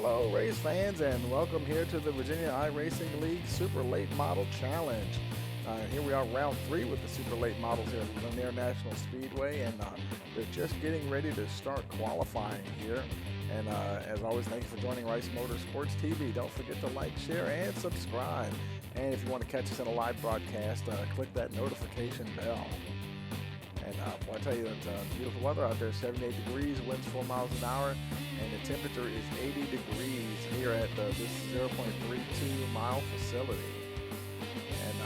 Hello, race fans, and welcome here to the Virginia iRacing League Super Late Model Challenge. Here we are, round 3 with the Super Late Models here at Lanier National Speedway, and they're just getting ready to start qualifying here. And as always, thank you for joining Rice Motorsports TV. Don't forget to like, share, and subscribe. And if you want to catch us in a live broadcast, click that notification bell. And well, I tell you, it's beautiful weather out there, 78 degrees, winds 4 miles an hour, and the temperature is 80 degrees here at this 0.32 mile facility. And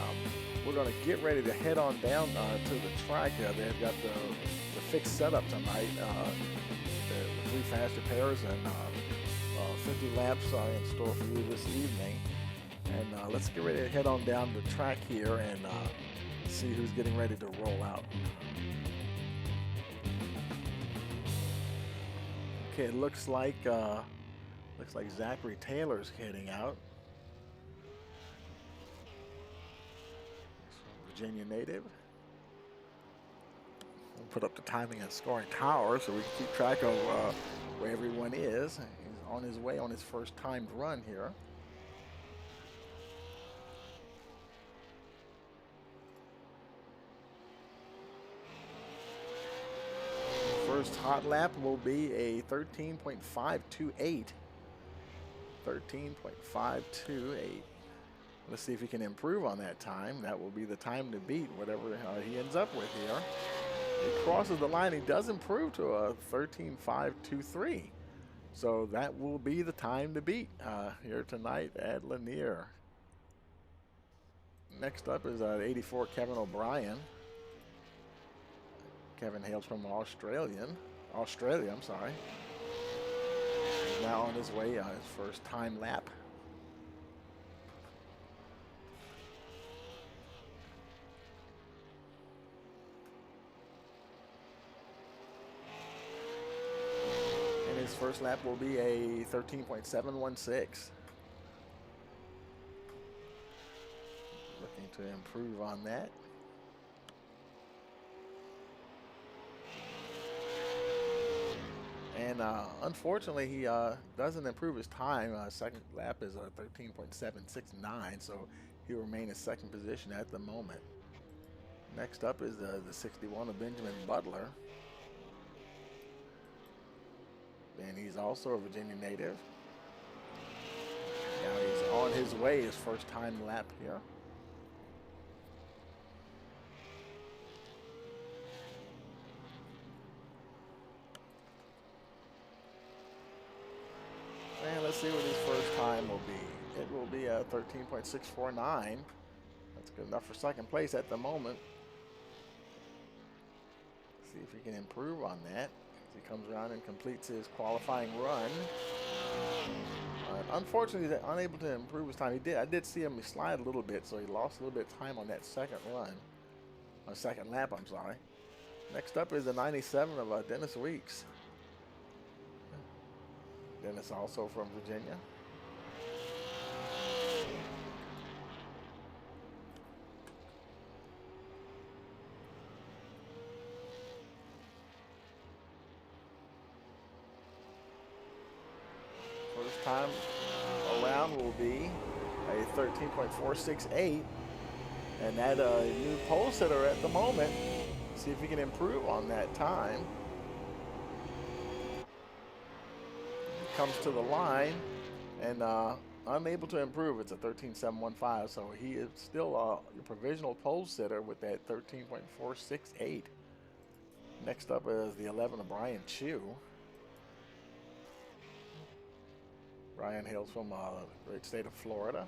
we're going to get ready to head on down to the track. They've got the fixed setup tonight, the 3 faster pairs, and 50 laps in store for you this evening. And let's get ready to head on down the track here and see who's getting ready to roll out. Okay, it looks like Zachary Taylor's heading out. Virginia native. We'll put up the timing and scoring tower so we can keep track of where everyone is. He's on his way on his first timed run here. First hot lap will be a 13.528. 13.528. Let's see if he can improve on that time. That will be the time to beat whatever he ends up with here. He crosses the line. He does improve to a 13.523. So that will be the time to beat here tonight at Lanier. Next up is 84 Kevin O'Brien. Kevin hails from Australia, I'm sorry. He's now on his way on his first time lap. And his first lap will be a 13.716. Looking to improve on that. And unfortunately, he doesn't improve his time. Second lap is 13.769, so he'll remain in second position at the moment. Next up is the 61 of Benjamin Butler. And he's also a Virginia native. Now he's on his way, his first time lap here. And let's see what his first time will be. It will be a 13.649. That's good enough for second place at the moment. See if he can improve on that as he comes around and completes his qualifying run. Unfortunately, he's unable to improve his time. I did see him slide a little bit, so he lost a little bit of time on that second run. Second lap, I'm sorry. Next up is the 97 of Dennis Weeks. Dennis also from Virginia. First time around will be a 13.468. And that new pole sitter at the moment. See if he can improve on that time. Comes to the line and unable to improve. It's a 13.715, so he is still a provisional pole sitter with that 13.468. Next up is the 11 of Brian Chu. Brian hails from the great state of Florida.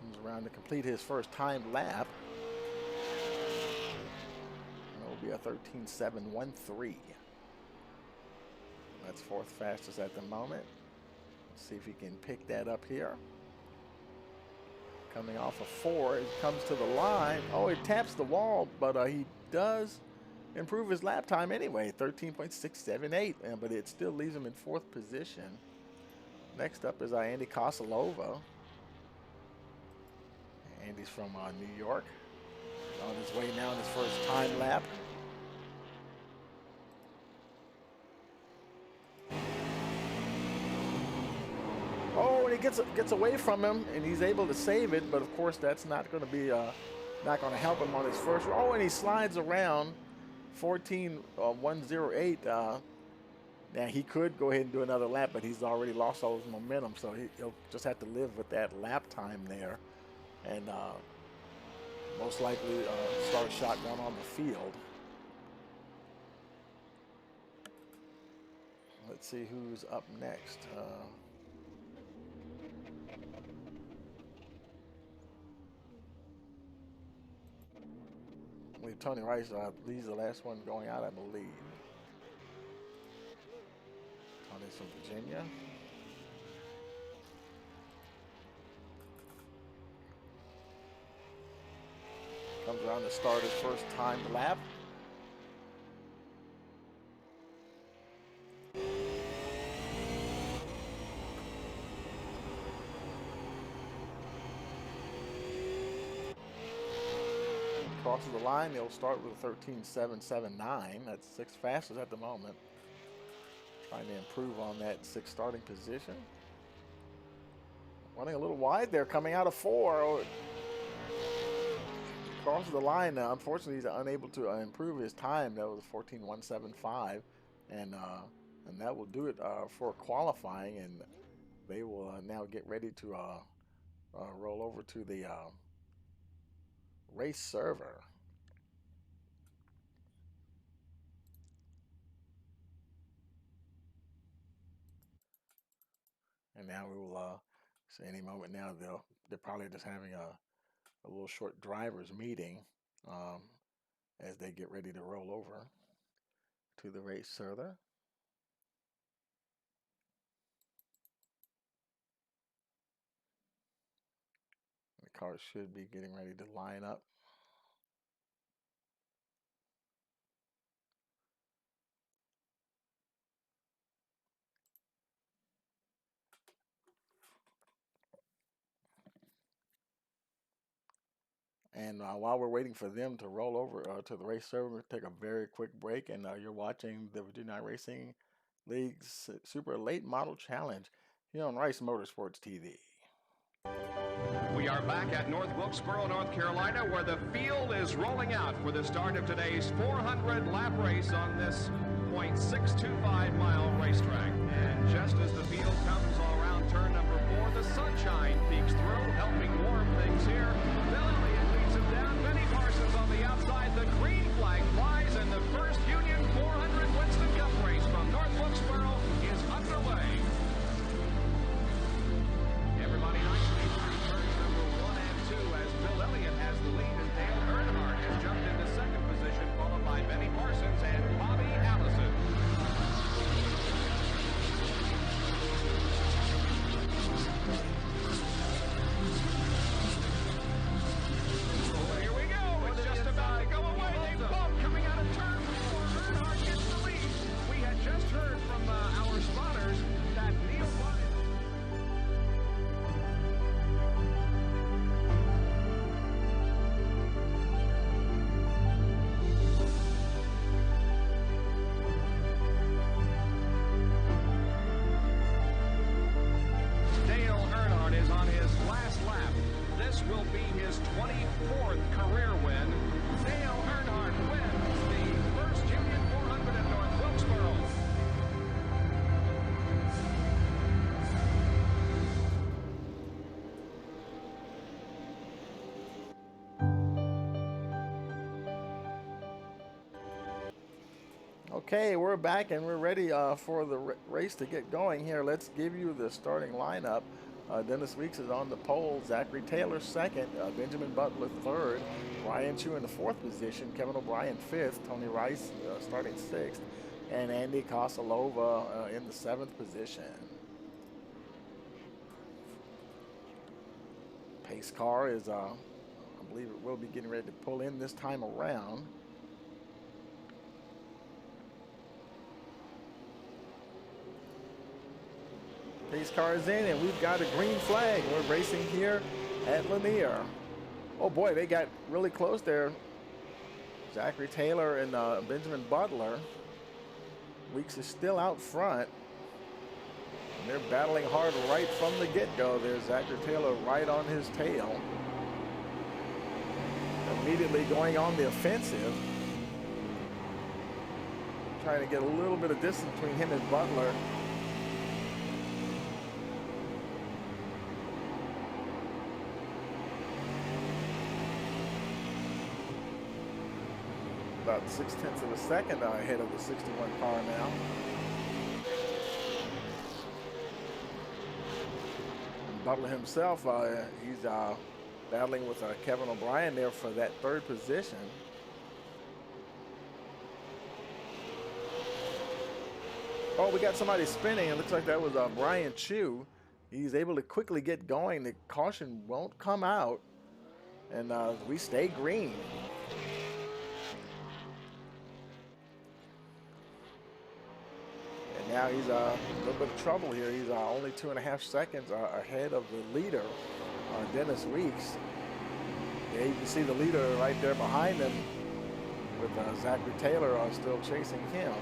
Comes around to complete his first time lap. And it will be a 13.713. That's fourth fastest at the moment. Let's see if he can pick that up here. Coming off of 4, he comes to the line. Oh, he taps the wall, but he does improve his lap time anyway, 13.678, but it still leaves him in fourth position. Next up is Andy Kosalova. Andy's from New York. On his way now in his first time lap. Oh, and he gets away from him, and he's able to save it. But of course, that's not going to be not going to help him on his first. Oh, and he slides around 14.108. Now he could go ahead and do another lap, but he's already lost all his momentum, so he'll just have to live with that lap time there, and most likely start shotgun on the field. Let's see who's up next. I believe Tony Rice leads the last one going out, I believe. Tony's from Virginia. Comes around to start his first time lap. Crosses the line, he'll start with a 13.779. That's sixth fastest at the moment. Trying to improve on that sixth starting position. Running a little wide there, coming out of 4. Crosses the line now. Unfortunately, he's unable to improve his time. That was 14.175, and that will do it for qualifying. And they will now get ready to roll over to the race server. And now we will see any moment now they're probably just having a little short drivers meeting as they get ready to roll over to the race server. The cars should be getting ready to line up. And while we're waiting for them to roll over to the race server, we'll take a very quick break. And you're watching the Virginia Racing League's Super Late Model Challenge here on Rice Motorsports TV. We are back at North Wilkesboro, North Carolina, where the field is rolling out for the start of today's 400-lap race on this 0.625-mile racetrack. And just as the field comes all around turn number 4, the sunshine peeks through, helping warm things here. Bill Elliott leads him down. Benny Parsons on the outside. The green flag flies, and the first Union 400 Winston Cup race from North Wilkesboro is underway. Everybody nicely through turns number 1 and 2 as Bill Elliott has the lead, and Dale Earnhardt has jumped into second position, followed by Benny Parsons and Bobby Allison. Oh, here we go. It's just about to go away. They bump coming out of turn 4. Earnhardt gets the lead. We had just heard from our spotters that Neil Bonnett. Will be his 24th career win. Dale Earnhardt wins the first Union 400 at North Wilkesboro. Okay, we're back and we're ready for the race to get going here. Let's give you the starting lineup. Dennis Weeks is on the pole, Zachary Taylor second, Benjamin Butler third, Ryan Chu in the fourth position, Kevin O'Brien fifth, Tony Rice starting sixth, and Andy Kosalova in the seventh position. Pace car is, I believe it will be getting ready to pull in this time around. Pace car is in, and we've got a green flag. We're racing here at Lanier. Oh boy, they got really close there. Zachary Taylor and Benjamin Butler. Weeks is still out front. And they're battling hard right from the get-go. There's Zachary Taylor right on his tail. Immediately going on the offensive. Trying to get a little bit of distance between him and Butler. About 0.6 of a second ahead of the 61 car now. And Butler himself, he's battling with Kevin O'Brien there for that third position. Oh, we got somebody spinning. It looks like that was Brian Chu. He's able to quickly get going. The caution won't come out, and we stay green. And now he's a little bit of trouble here. He's only 2.5 seconds ahead of the leader, Dennis Weeks. Yeah, you can see the leader right there behind him with Zachary Taylor still chasing him.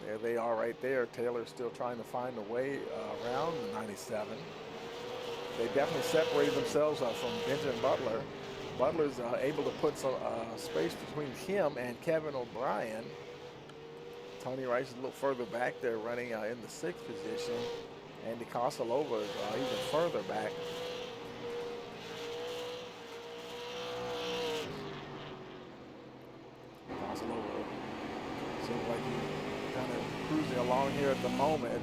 There they are right there. Taylor's still trying to find a way around the 97. They definitely separated themselves from Benjamin Butler. Butler's able to put some space between him and Kevin O'Brien. Tony Rice is a little further back there running in the 6th position. Andy Kosalova is even further back. Kosalova seems like he's kind of cruising along here at the moment.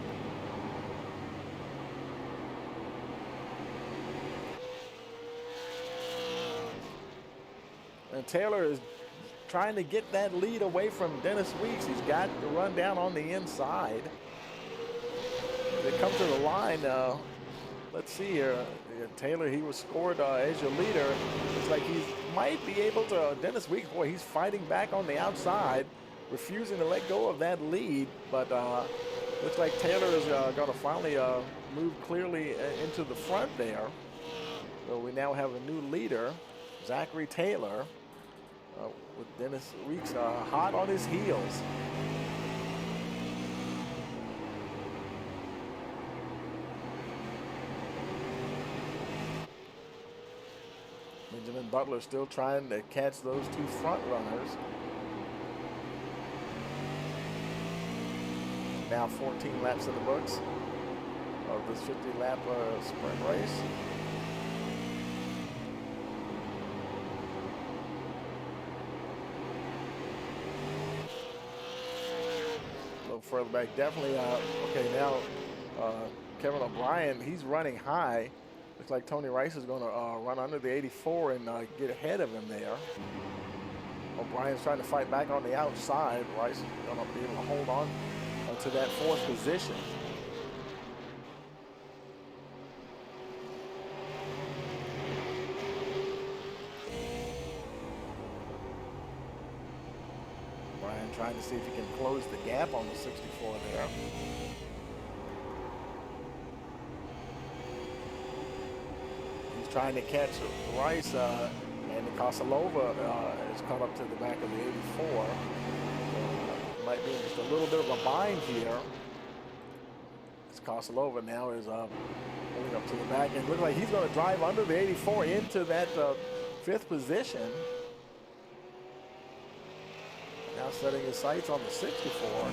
And Taylor is trying to get that lead away from Dennis Weeks. He's got to run down on the inside. They come to the line. Let's see here. Taylor, he was scored as your leader. Looks like he might be able to. Dennis Weeks, boy, he's fighting back on the outside, refusing to let go of that lead. But looks like Taylor is going to finally move clearly into the front there. So we now have a new leader, Zachary Taylor, with Dennis Weeks hot on his heels. Benjamin Butler still trying to catch those two front runners. Now 14 laps in the books of this 50-lap sprint race. A little further back, definitely. Okay, now Kevin O'Brien, he's running high. Looks like Tony Rice is going to run under the 84 and get ahead of him there. O'Brien's trying to fight back on the outside. Rice is going to be able to hold on to that 4th position. O'Brien trying to see if he can close the gap on the 64 there. Trying to catch Rice, and Kosalova is caught up to the back of the 84. So, might be just a little bit of a bind here. As Kosalova now is pulling up to the back, and looks like he's going to drive under the 84 into that 5th position. Now setting his sights on the 64.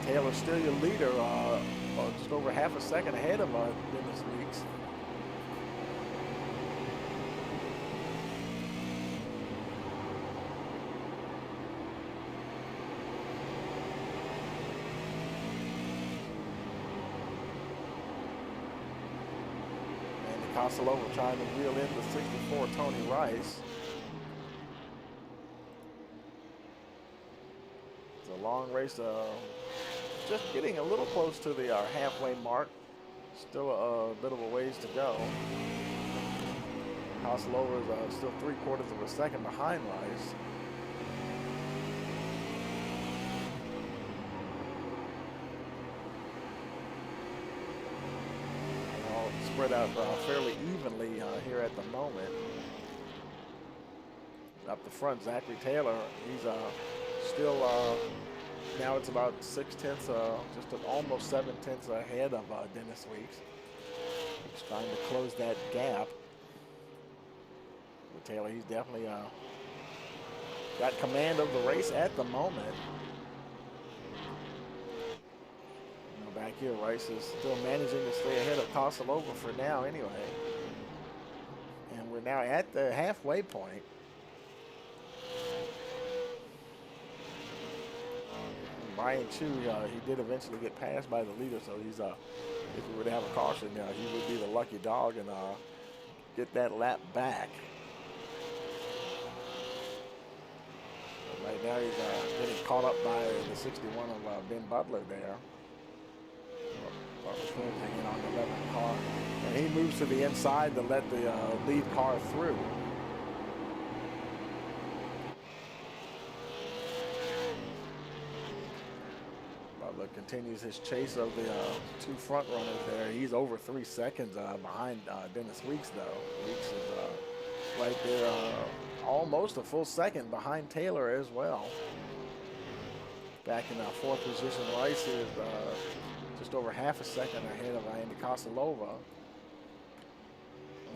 Taylor's still your leader. Just over half a second ahead of Dennis Weeks. And Kosalova trying to reel in the 64 Tony Rice. It's a long race. Just getting a little close to the halfway mark. Still a bit of a ways to go. Kosalova is still 3/4 of a second behind Rice. spread out fairly evenly here at the moment. Up the front, Zachary Taylor, he's still, now it's about 6/10, just almost 7/10 ahead of Dennis Weeks. He's trying to close that gap. But Taylor, he's definitely got command of the race at the moment. Back here, Rice is still managing to stay ahead of Kosalova for now anyway. And we're now at the halfway point. Brian Chu, he did eventually get passed by the leader, so he's, if we were to have a caution, he would be the lucky dog and get that lap back. But right now he's getting caught up by the 61 of Ben Butler there. Hanging on the 11th car, and he moves to the inside to let the lead car through. Butler continues his chase of the two front runners there. He's over 3 seconds behind Dennis Weeks, though. Weeks is right there, almost a full second behind Taylor as well. Back in fourth position, Rice is just over half a second ahead of Andy Kosalova.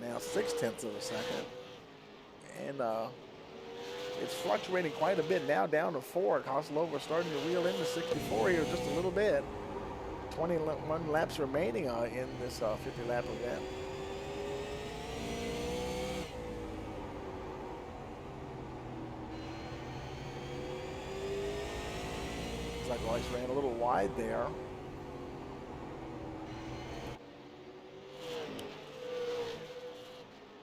Now 6/10 of a second. And it's fluctuating quite a bit now, down to 4. Kosalova starting to reel into 64 here just a little bit. 21 laps remaining in this 50-lap event. Looks like Rice ran a little wide there.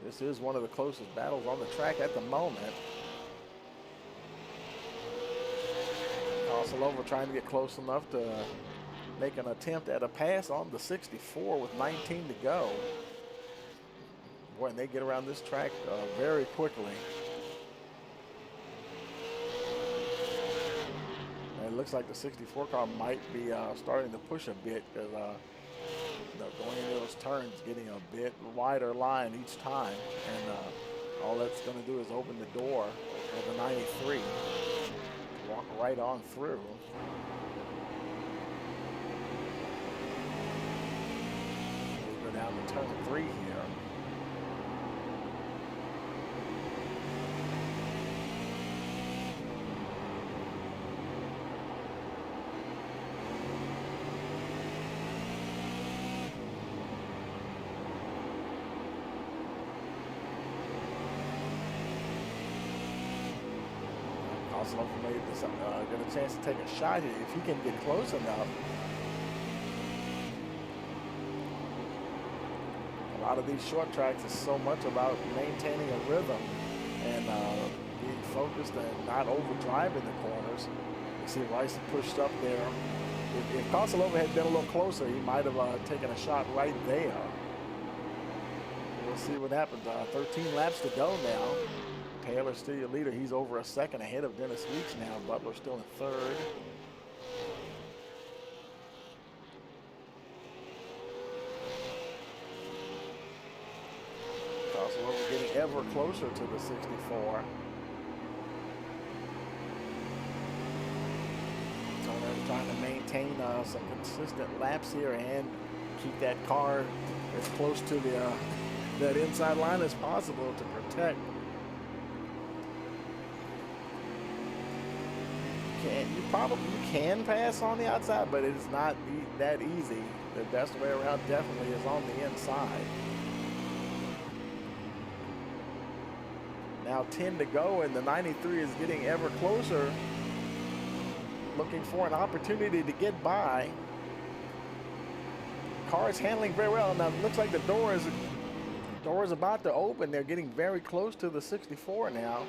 This is one of the closest battles on the track at the moment. Kosalova trying to get close enough to make an attempt at a pass on the 64 with 19 to go. Boy, and they get around this track very quickly. And it looks like the 64 car might be starting to push a bit because going into those turns, getting a bit wider line each time, and all that's going to do is open the door for the 93. Walk right on through. We go down to turn 3 here. Kosalova made this, get a chance to take a shot here if he can get close enough. A lot of these short tracks is so much about maintaining a rhythm and being focused and not overdriving the corners. You see Rice pushed up there. If Kosalova had been a little closer, he might have taken a shot right there. We'll see what happens. 13 laps to go now. Taylor's still your leader. He's over a second ahead of Dennis Weeks now. Butler still in third. Kosalova getting ever closer to the 64. So they're trying to maintain some consistent laps here and keep that car as close to the that inside line as possible to protect. You probably can pass on the outside, but it's not that easy. The best way around definitely is on the inside. Now 10 to go, and the 93 is getting ever closer, looking for an opportunity to get by. Car is handling very well. Now it looks like the door is about to open. They're getting very close to the 64 now.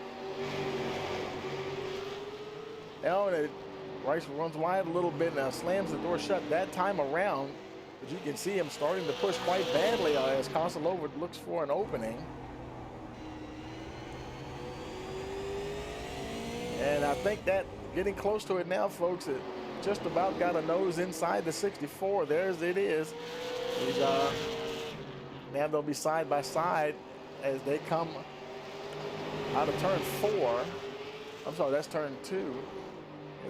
Rice runs wide a little bit, now slams the door shut that time around, but you can see him starting to push quite badly as Kosalova looks for an opening. And I think that getting close to it now, folks, it just about got a nose inside the 64. There's it is. He's Now they'll be side by side as they come out of turn 4. I'm sorry, that's turn 2. Here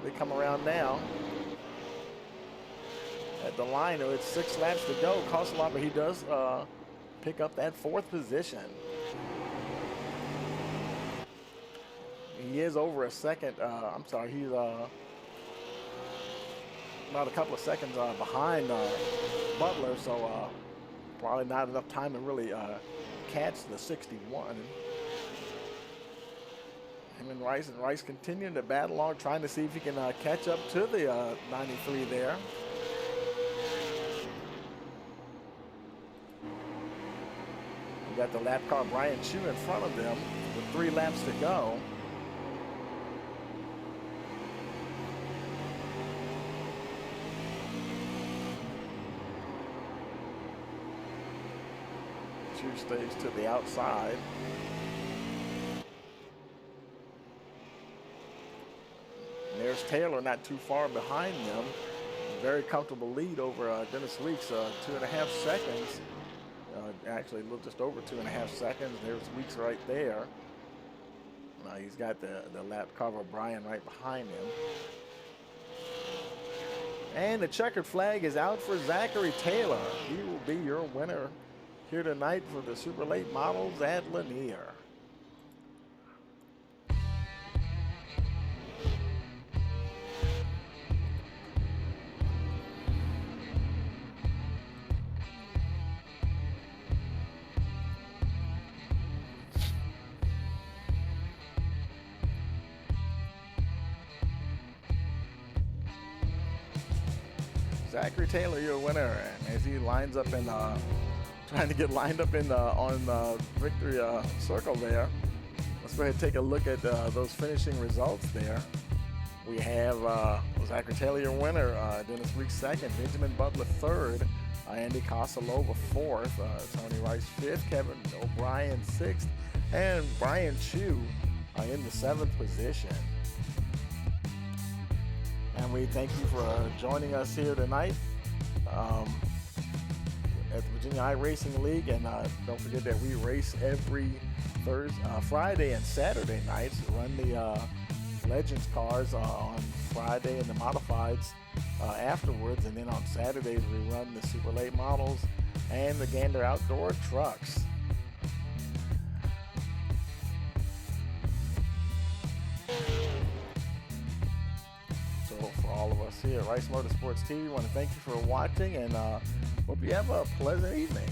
they come around now. At the line, it's 6 laps to go. Costs a lot, but he does pick up that 4th position. He is over a second. I'm sorry, he's about a couple of seconds behind Butler, so probably not enough time to really catch the 61. Him and Rice continuing to battle along, trying to see if he can catch up to the 93 there. We got the lap car Brian Chu in front of them with 3 laps to go. Chu stays to the outside. There's Taylor not too far behind them. Very comfortable lead over Dennis Weeks, 2.5 seconds. Actually, a little just over 2.5 seconds. There's Weeks right there. He's got the lap cover Brian right behind him. And the checkered flag is out for Zachary Taylor. He will be your winner here tonight for the Super Late Models at Lanier. Zachary Taylor, your winner, and as he lines up in, trying to get lined up in on the victory circle there. Let's go ahead and take a look at those finishing results there. We have Zachary Taylor, your winner, Dennis Weeks second, Benjamin Butler third, Andy Casalova fourth, Tony Rice fifth, Kevin O'Brien sixth, and Brian Chu in the 7th position. And we thank you for joining us here tonight at the Virginia iRacing League. And don't forget that we race every Friday and Saturday nights. Run the Legends cars on Friday and the Modifieds afterwards. And then on Saturdays, we run the Super Late Models and the Gander Outdoor trucks. For all of us here at Rice Motorsports TV, we want to thank you for watching and hope you have a pleasant evening.